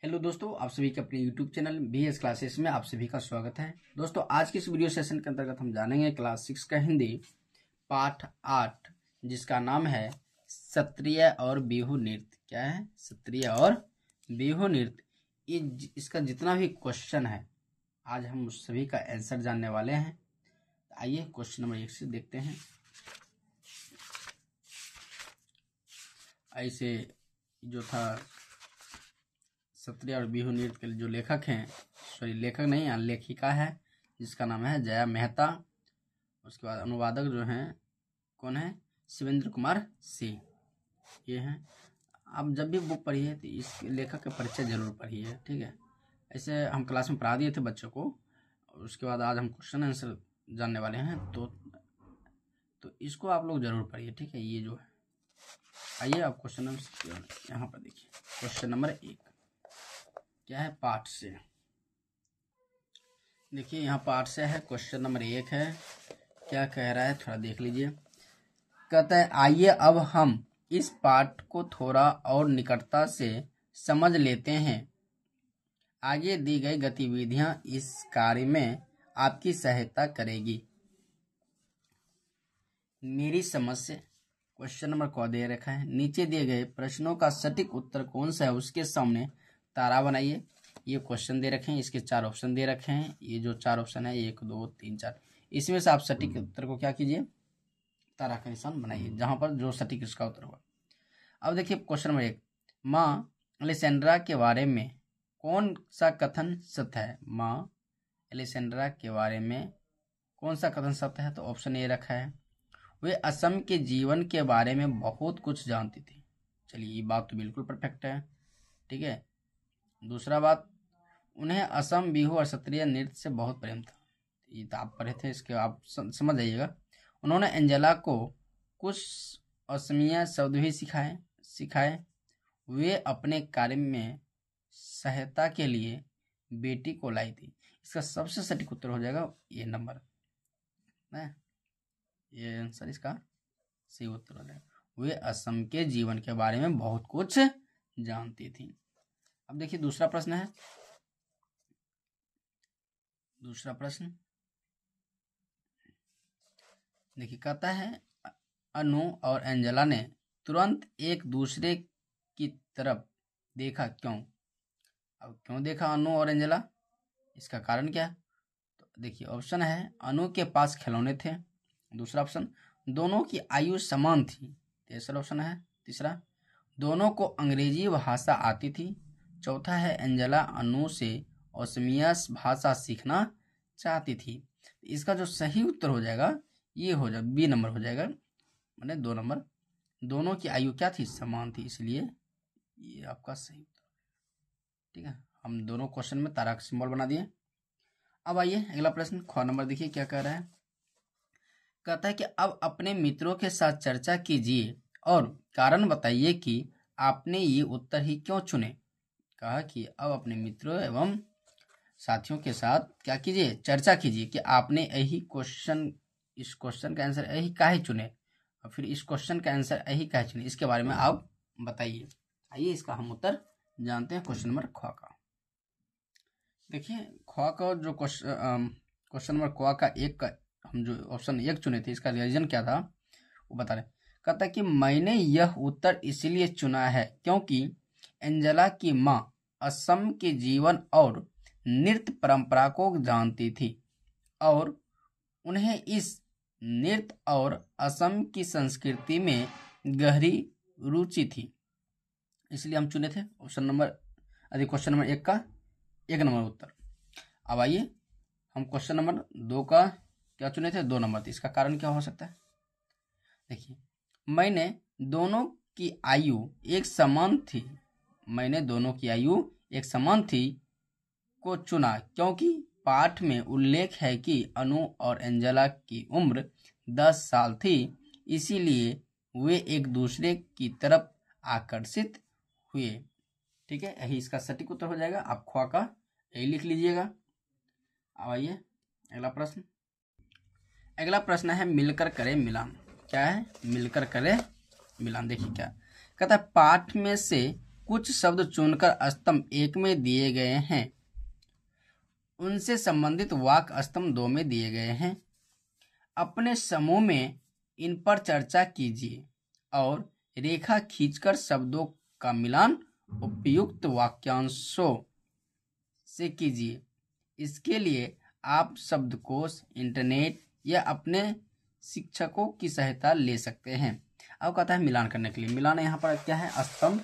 Hello दोस्तों, आप सभी के अपने यूट्यूब चैनल BS क्लासेस में आप सभी का स्वागत है। दोस्तों, आज की इस वीडियो सेशन के अंतर्गत हम जानेंगे क्लास 6 का हिंदी पाठ 8, जिसका नाम है सत्रिय और बिहू नृत्य। क्या है? सत्रिय और बिहू नृत्य। इसका जितना भी क्वेश्चन है आज हम उस सभी का आंसर जानने वाले हैं। आइए क्वेश्चन नंबर 1 से देखते हैं। ऐसे जो था सत्रिय और बिहू नृत्य के जो लेखक हैं, लेखक नहीं यहाँ लेखिका है, जिसका नाम है जया मेहता। उसके बाद अनुवादक जो हैं कौन है? शिवेंद्र कुमार सिंह। ये हैं। आप जब भी बुक पढ़िए तो इस लेखक के परिचय जरूर पढ़िए, ठीक है। ऐसे हम क्लास में पढ़ा दिए थे बच्चों को। उसके बाद आज हम क्वेश्चन आंसर जानने वाले हैं, तो इसको आप लोग जरूर पढ़िए, ठीक है। ये जो है, आइए आप क्वेश्चन नंबर यहाँ पर देखिए। क्वेश्चन नंबर 1 क्या है? पाठ से। देखिए यहाँ पाठ से है। क्वेश्चन नंबर 1 है। क्या कह रहा है थोड़ा देख लीजिए। कहता है आइए अब हम इस पाठ को थोड़ा और निकटता से समझ लेते हैं। आगे दी गई गतिविधियां इस कार्य में आपकी सहायता करेगी। मेरी समझ से क्वेश्चन नंबर को दे रखा है। नीचे दिए गए प्रश्नों का सटीक उत्तर कौन सा है उसके सामने तारा बनाइए। ये क्वेश्चन दे रखे हैं, इसके 4 ऑप्शन दे रखे हैं। ये जो 4 ऑप्शन है 1 2 3 4, इसमें से आप सटीक उत्तर को क्या कीजिए? तारा का निशान बनाइए जहां पर जो सटीक इसका उत्तर होगा। अब देखिए क्वेश्चन नंबर 1, माँ एलेसेंड्रा के बारे में कौन सा कथन सत्य है? माँ एलेसेंड्रा के बारे में कौन सा कथन सत्य है? तो ऑप्शन ए रखा है, वे असम के जीवन के बारे में बहुत कुछ जानती थी। चलिए ये बात तो बिल्कुल परफेक्ट है, ठीक है। दूसरा बात, उन्हें असम बिहू और सत्रिय नृत्य से बहुत प्रेम था। ये तो आप पढ़े थे, इसके आप समझ जाइएगा। उन्होंने एंजेला को कुछ असमिया शब्द भी सिखाए। वे अपने कार्य में सहायता के लिए बेटी को लाई थी। इसका सबसे सटीक उत्तर हो जाएगा ये नंबर है। ये आंसर इसका सही उत्तर हो जाएगा। वे असम के जीवन के बारे में बहुत कुछ जानती थी। अब देखिए दूसरा प्रश्न है। दूसरा प्रश्न देखिए, कहता है अनु और एंजेला ने तुरंत एक दूसरे की तरफ देखा, क्यों? अब क्यों देखा अनु और एंजेला? इसका कारण क्या? तो देखिए ऑप्शन है, अनु के पास खिलौने थे। दूसरा ऑप्शन, दोनों की आयु समान थी। तीसरा ऑप्शन है, तीसरा, दोनों को अंग्रेजी भाषा आती थी। चौथा है, एंजेला अनु से ओसमिया भाषा सीखना चाहती थी। इसका जो सही उत्तर हो जाएगा ये हो जाएगा बी नंबर हो जाएगा, माने 2 नंबर। दोनों की आयु क्या थी? समान थी, इसलिए ये आपका सही उत्तर, ठीक है। हम दोनों क्वेश्चन में तारा का सिंबल बना दिए। अब आइए अगला प्रश्न, ख नंबर देखिए क्या कह रहा है। कहता है कि अब अपने मित्रों के साथ चर्चा कीजिए और कारण बताइए कि आपने ये उत्तर ही क्यों चुने। कहा कि अब अपने मित्रों एवं साथियों के साथ क्या कीजिए? चर्चा कीजिए कि आपने इस क्वेश्चन का आंसर यही काहे चुने, और फिर इस क्वेश्चन का आंसर यही काहे चुने, इसके बारे में आप बताइए। आइए इसका हम उत्तर जानते हैं। क्वेश्चन नंबर ख का देखिए, ख का जो क्वेश्चन नंबर क का 1 का हम जो ऑप्शन 1 चुने थे, इसका रीजन क्या था वो बता रहे। कहता कि मैंने यह उत्तर इसलिए चुना है क्योंकि एंजेला की माँ असम के जीवन और नृत्य परंपरा को जानती थी और उन्हें इस नृत्य और असम की संस्कृति में गहरी रुचि थी, इसलिए हम चुने थे क्वेश्चन नंबर 1 का 1 नंबर उत्तर। अब आइए हम क्वेश्चन नंबर 2 का क्या चुने थे? 2 नंबर। इसका कारण क्या हो सकता है? देखिए, मैंने दोनों की आयु एक समान थी। मैंने दोनों की आयु एक समान थी को चुना क्योंकि पाठ में उल्लेख है कि अनु और एंजेला की उम्र 10 साल थी, इसीलिए वे एक दूसरे की तरफ आकर्षित हुए, ठीक है। यही इसका सटीक उत्तर हो जाएगा। आप ख्वा का यही लिख लीजिएगा। अब आइए अगला प्रश्न। अगला प्रश्न है मिलकर करें मिलान। क्या है? मिलकर करें मिलान। देखिए क्या कहता है, पाठ में से कुछ शब्द चुनकर स्तंभ 1 में दिए गए हैं, उनसे संबंधित वाक्य स्तंभ 2 में दिए गए हैं। अपने समूह में इन पर चर्चा कीजिए और रेखा खींचकर शब्दों का मिलान उपयुक्त वाक्यांशों से कीजिए। इसके लिए आप शब्दकोश, इंटरनेट या अपने शिक्षकों की सहायता ले सकते हैं। अब कहता है मिलान करने के लिए। मिलान यहाँ पर क्या है, स्तंभ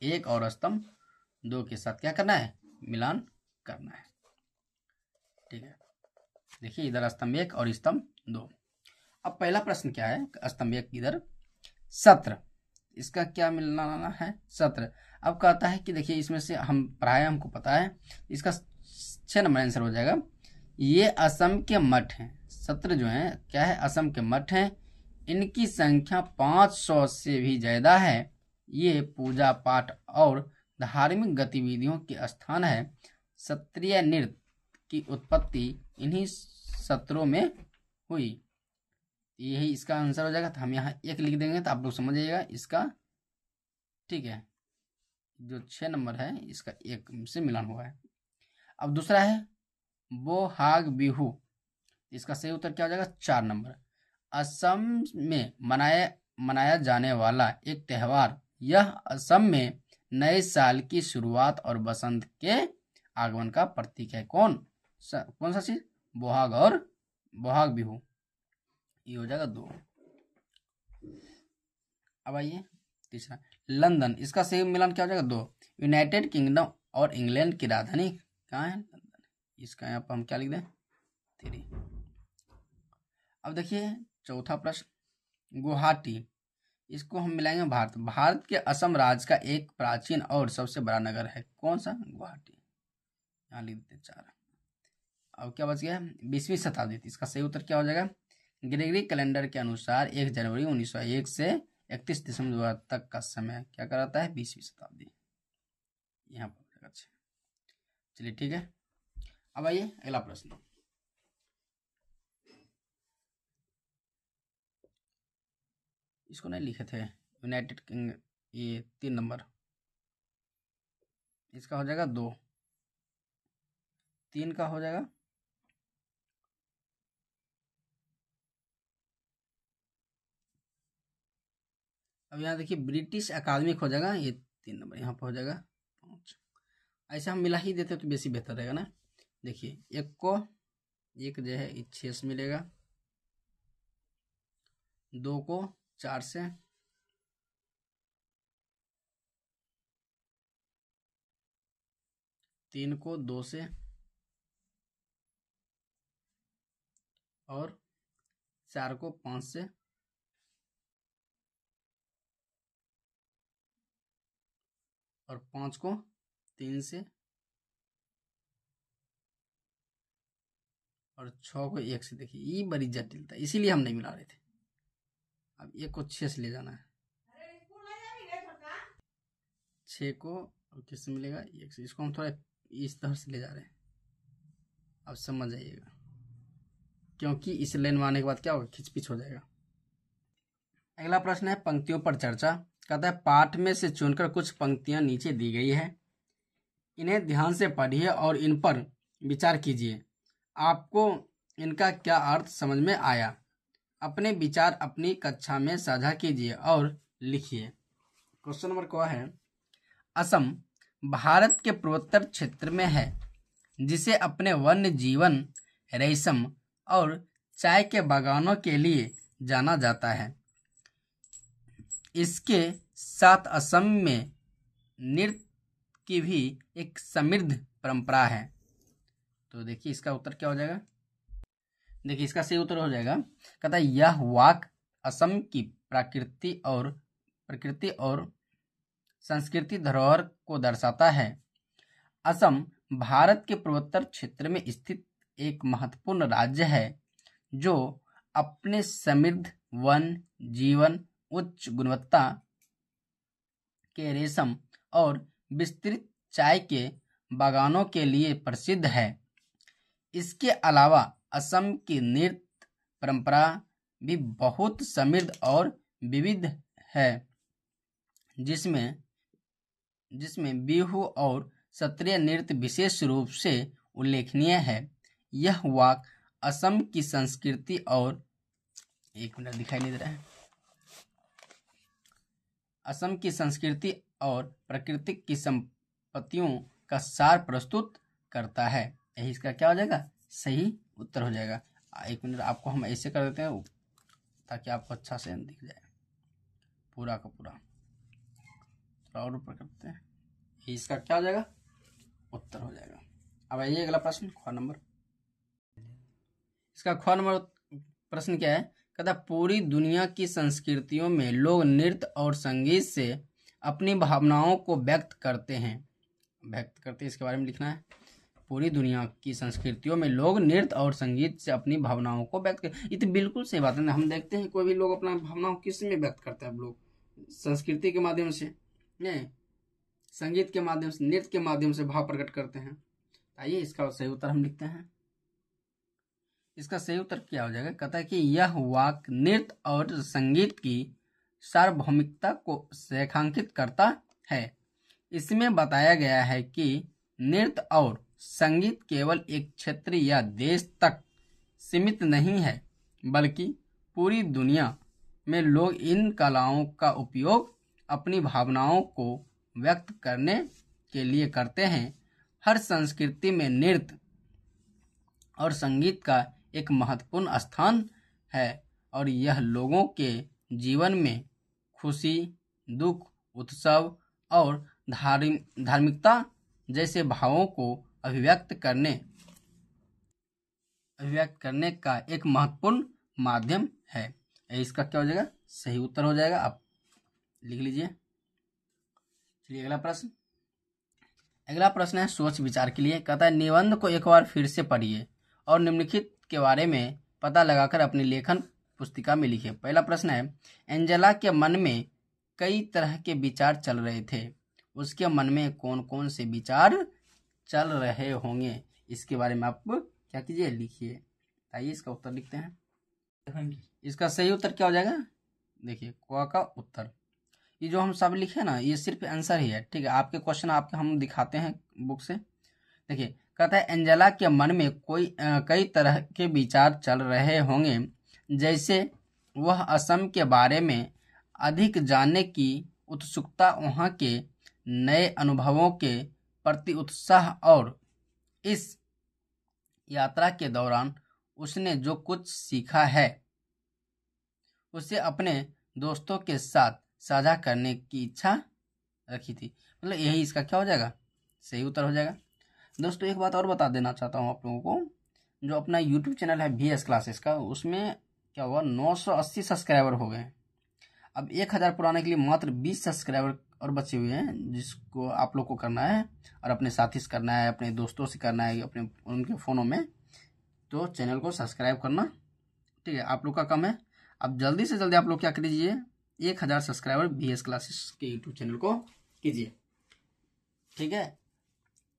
1 और स्तंभ 2 के साथ क्या करना है, मिलान करना है। ठीक है, देखिए इधर स्तंभ 1 और स्तंभ 2। अब पहला प्रश्न क्या है, स्तंभ 1 इधर सत्र, इसका क्या मिलाना है, सत्र। अब कहता है कि देखिए इसमें से हम पढ़ाए, हमको पता है, इसका 6 नंबर आंसर हो जाएगा। ये असम के मठ हैं, सत्र जो है क्या है, असम के मठ हैं। इनकी संख्या 500 से भी ज्यादा है। ये पूजा पाठ और धार्मिक गतिविधियों के स्थान है। सत्रीय नृत्य की उत्पत्ति इन्हीं सत्रों में हुई। यही इसका आंसर हो जाएगा। तो हम यहाँ 1 लिख देंगे तो आप लोग समझ जाइएगा इसका। ठीक है, जो 6 नंबर है इसका 1 से मिलान हुआ है। अब दूसरा है बोहाग बिहू, इसका सही उत्तर क्या हो जाएगा, 4 नंबर। असम में मनाया जाने वाला एक त्यौहार। यह असम में नए साल की शुरुआत और बसंत के आगमन का प्रतीक है। कौन सा चीज, बोहाग और बोहाग बिहू, ये हो जाएगा 2। अब आइए तीसरा, लंदन, इसका सही मिलान क्या हो जाएगा, 2। यूनाइटेड किंगडम और इंग्लैंड की राजधानी कहाँ है, लंदन। इसका यहाँ पर हम क्या लिख दें, 3। अब देखिए चौथा प्रश्न, गुवाहाटी, इसको हम मिलाएंगे भारत। भारत के असम राज्य का एक प्राचीन और सबसे बड़ा नगर है। कौन सा, गुवाहाटी, यहाँ लिख देते 4। अब क्या बच गया, 20वीं शताब्दी। इसका सही उत्तर क्या हो जाएगा, ग्रेगरी कैलेंडर के अनुसार 1 जनवरी 1901 से 31 दिसंबर तक का समय क्या कराता है, 20वीं शताब्दी। यहाँ पर अच्छा, चलिए ठीक है। अब आइए अगला प्रश्न, इसको नहीं लिखे थे, यूनाइटेड किंग, ये 3 नंबर, इसका हो जाएगा 2। 3 का हो जाएगा, अब यहाँ देखिए ब्रिटिश अकादमिक हो जाएगा, ये 3 नंबर यहाँ पर हो जाएगा 5। ऐसे हम मिला ही देते तो बेसी बेहतर रहेगा ना। देखिए 1 को 1 जो है 6 से मिलेगा, 2 को 4 से, 3 को 2 से, और 4 को 5 से, और 5 को 3 से, और 6 को 1 से। देखिए ये बड़ी जटिलता, इसीलिए हम नहीं मिला रहे थे। अब 1 को 6 से ले जाना है, 6 को किससे मिलेगा, 1 से। इसको हम थोड़ा इस तरह से ले जा रहे हैं, अब समझ जाइएगा, क्योंकि इस लाइन में आने के बाद क्या होगा, खिचपिच हो जाएगा। अगला प्रश्न है पंक्तियों पर चर्चा। कहता है पाठ में से चुनकर कुछ पंक्तियां नीचे दी गई है, इन्हें ध्यान से पढ़िए और इन पर विचार कीजिए। आपको इनका क्या अर्थ समझ में आया। अपने विचार अपनी कक्षा में साझा कीजिए और लिखिए। क्वेश्चन नंबर क्या है, असम भारत के पूर्वोत्तर क्षेत्र में है, जिसे अपने वन्य जीवन, रेशम और चाय के बागानों के लिए जाना जाता है। इसके साथ असम में नृत्य की भी एक समृद्ध परंपरा है। तो देखिए इसका उत्तर क्या हो जाएगा, देखिए इसका सही उत्तर हो जाएगा, कहता है यह वाक्य असम की प्रकृति और संस्कृति धरोहर को दर्शाता है। असम भारत के पूर्वोत्तर क्षेत्र में स्थित एक महत्वपूर्ण राज्य है, जो अपने समृद्ध वन जीवन, उच्च गुणवत्ता के रेशम और विस्तृत चाय के बागानों के लिए प्रसिद्ध है। इसके अलावा असम की नृत्य परंपरा भी बहुत समृद्ध और विविध है, जिसमें जिसमें बिहू और शास्त्रीय नृत्य विशेष रूप से उल्लेखनीय है। यह वाक असम की संस्कृति और एक मिनट दिखाई नहीं दे रहा है, असम की संस्कृति और प्राकृतिक की संपत्तियों का सार प्रस्तुत करता है। यही इसका क्या हो जाएगा, सही उत्तर हो जाएगा। एक मिनट आपको हम ऐसे कर देते हैं ताकि आपको अच्छा से दिख जाए पूरा का पूरा, थोड़ा और ऊपर करते हैं, इसका क्या हो जाएगा, उत्तर हो जाएगा। अब आइए अगला प्रश्न ख नंबर। इसका ख नंबर प्रश्न क्या है, कहता पूरी दुनिया की संस्कृतियों में लोग नृत्य और संगीत से अपनी भावनाओं को व्यक्त करते हैं। इसके बारे में लिखना है। पूरी दुनिया की संस्कृतियों में लोग नृत्य और संगीत से अपनी भावनाओं को व्यक्त कर, ये तो बिल्कुल सही बात है ना। हम देखते हैं कोई भी लोग अपना भावनाओं किस में व्यक्त करते हैं, लोग संस्कृति के माध्यम से, नहीं संगीत के माध्यम से, नृत्य के माध्यम से भाव प्रकट करते हैं। आइए इसका सही उत्तर हम लिखते हैं। इसका सही उत्तर क्या हो जाएगा, कहता है कि यह वाक नृत्य और संगीत की सार्वभौमिकता को रेखांकित करता है। इसमें बताया गया है कि नृत्य और संगीत केवल एक क्षेत्र या देश तक सीमित नहीं है, बल्कि पूरी दुनिया में लोग इन कलाओं का उपयोग अपनी भावनाओं को व्यक्त करने के लिए करते हैं। हर संस्कृति में नृत्य और संगीत का एक महत्वपूर्ण स्थान है और यह लोगों के जीवन में खुशी, दुख, उत्सव और धार्मिकता जैसे भावों को अभिव्यक्त करने का एक महत्वपूर्ण माध्यम है। इसका क्या हो जाएगा, सही उत्तर हो जाएगा। आप लिख लीजिए। चलिए अगला प्रश्न है सोच विचार के लिए। कहता है निबंध को एक बार फिर से पढ़िए और निम्नलिखित के बारे में पता लगाकर अपनी लेखन पुस्तिका में लिखिए। पहला प्रश्न है, एंजेला के मन में कई तरह के विचार चल रहे थे। उसके मन में कौन कौन से विचार चल रहे होंगे, इसके बारे में आप क्या कीजिए, लिखिए। आइए इसका उत्तर लिखते हैं। इसका सही उत्तर क्या हो जाएगा, देखिए क का उत्तर। ये जो हम सब लिखे ना, ये सिर्फ आंसर ही है, ठीक है। आपके क्वेश्चन आपके हम दिखाते हैं बुक से। देखिए कहता है एंजेला के मन में कई तरह के विचार चल रहे होंगे, जैसे वह असम के बारे में अधिक जानने की उत्सुकता, वहाँ के नए अनुभवों के प्रति उत्साह और इस यात्रा के दौरान उसने जो कुछ सीखा है उसे अपने दोस्तों के साथ साझा करने की इच्छा रखी थी। मतलब यही इसका क्या हो जाएगा, सही उत्तर हो जाएगा। दोस्तों एक बात और बता देना चाहता हूँ आप लोगों को, जो अपना यूट्यूब चैनल है VS क्लासेस का, उसमें क्या हुआ 980 सब्सक्राइबर हो गए। अब 1000 पुराने के लिए मात्र 20 सब्सक्राइबर और बचे हुए हैं, जिसको आप लोग को करना है और अपने साथी से करना है, अपने दोस्तों से करना है, अपने उनके फ़ोनों में। तो चैनल को सब्सक्राइब करना, ठीक है, आप लोग का काम है। अब जल्दी से जल्दी आप लोग क्या कीजिए, 1000 सब्सक्राइबर VS क्लासेस के यूट्यूब चैनल को कीजिए, ठीक है।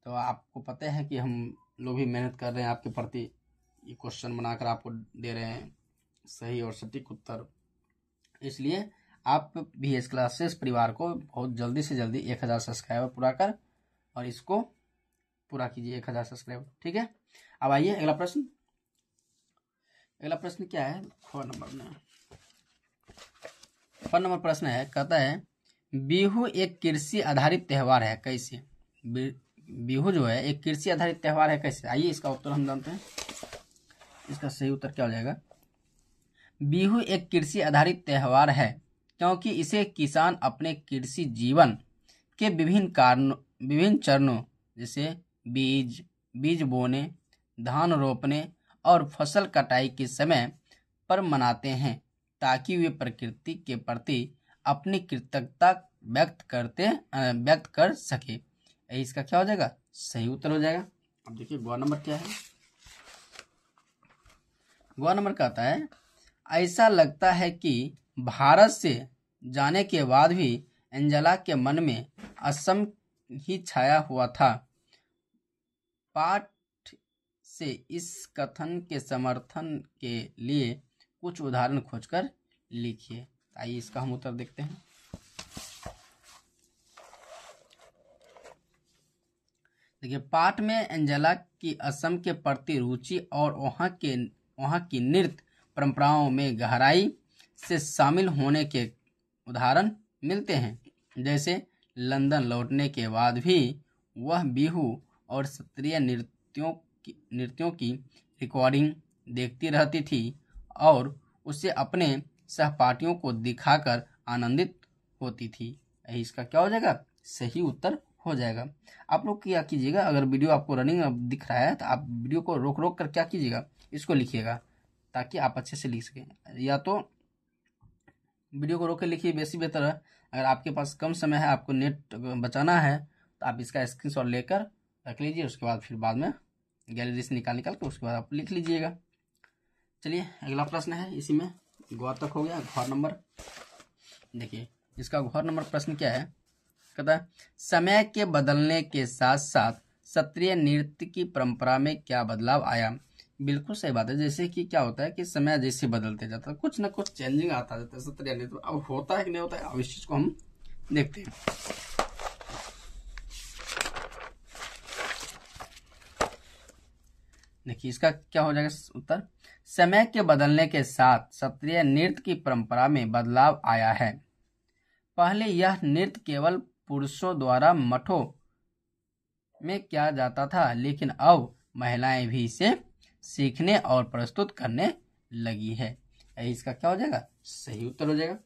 तो आपको पता है कि हम लोग भी मेहनत कर रहे हैं आपके प्रति, ये क्वेश्चन बनाकर आपको दे रहे हैं सही और सटीक उत्तर। इसलिए आप VS क्लासेस परिवार को बहुत जल्दी से जल्दी 1000 सब्सक्राइबर पूरा कर और इसको पूरा कीजिए 1000 सब्सक्राइबर, ठीक है। अब आइए अगला प्रश्न। अगला प्रश्न क्या है, ख नंबर प्रश्न है। कहता है बिहू एक कृषि आधारित त्यौहार है, कैसे। बिहू जो है एक कृषि आधारित त्यौहार है, कैसे। आइए इसका उत्तर हम जानते हैं। इसका सही उत्तर क्या हो जाएगा, बिहू एक कृषि आधारित त्यौहार है क्योंकि इसे किसान अपने कृषि जीवन के विभिन्न चरणों जैसे बीज बोने, धान रोपने और फसल कटाई के समय पर मनाते हैं, ताकि वे प्रकृति के प्रति अपनी कृतज्ञता व्यक्त कर सके। इसका क्या हो जाएगा, सही उत्तर हो जाएगा। अब देखिए ग नंबर क्या है। ग नंबर कहता है ऐसा लगता है कि भारत से जाने के बाद भी एंजेला के मन में असम ही छाया हुआ था। पाठ से इस कथन के समर्थन के लिए कुछ उदाहरण खोजकर लिखिए। आइए इसका हम उत्तर देखते हैं। देखिए, पाठ में एंजेला की असम के प्रति रुचि और वहाँ की नृत्य परंपराओं में गहराई से शामिल होने के उदाहरण मिलते हैं। जैसे लंदन लौटने के बाद भी वह बिहू और शास्त्रीय नृत्यों की रिकॉर्डिंग देखती रहती थी और उसे अपने सहपाठियों को दिखाकर आनंदित होती थी। यही इसका क्या हो जाएगा, सही उत्तर हो जाएगा। आप लोग क्या कीजिएगा, अगर वीडियो आपको रनिंग दिख रहा है तो आप वीडियो को रोक रोक कर क्या कीजिएगा, इसको लिखिएगा ताकि आप अच्छे से लिख सकें। या तो वीडियो को रोक के लिखिए, बेसी बेहतर है। अगर आपके पास कम समय है, आपको नेट बचाना है, तो आप इसका स्क्रीनशॉट लेकर रख लीजिए। उसके बाद फिर बाद में गैलरी से निकाल के उसके बाद आप लिख लीजिएगा। चलिए अगला प्रश्न है, इसी में गौर तक हो गया। घौर नंबर, देखिए इसका घौर नंबर प्रश्न क्या है, कहता है समय के बदलने के साथ साथ शास्त्रीय नृत्य की परंपरा में क्या बदलाव आया। बिल्कुल सही बात है। जैसे कि क्या होता है कि समय जैसे बदलते जाता है, कुछ ना कुछ चेंजिंग आता जाता है शास्त्रीय नृत्य। अब होता है कि नहीं होता है, अब इस चीज को हम देखते हैं। देखिए इसका क्या हो जाएगा उत्तर, समय के बदलने के साथ शास्त्रीय नृत्य की परंपरा में बदलाव आया है। पहले यह नृत्य केवल पुरुषों द्वारा मठों में किया जाता था, लेकिन अब महिलाएं भी इसे सीखने और प्रस्तुत करने लगी है। इसका क्या हो जाएगा, सही उत्तर हो जाएगा।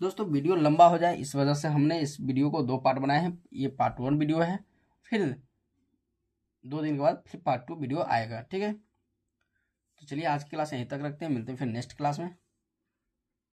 दोस्तों वीडियो लंबा हो जाए इस वजह से हमने इस वीडियो को 2 पार्ट बनाए हैं। ये पार्ट 1 वीडियो है, फिर 2 दिन के बाद फिर पार्ट 2 वीडियो आएगा, ठीक है। तो चलिए आज की क्लास यहीं तक रखते हैं, मिलते हैं फिर नेक्स्ट क्लास में।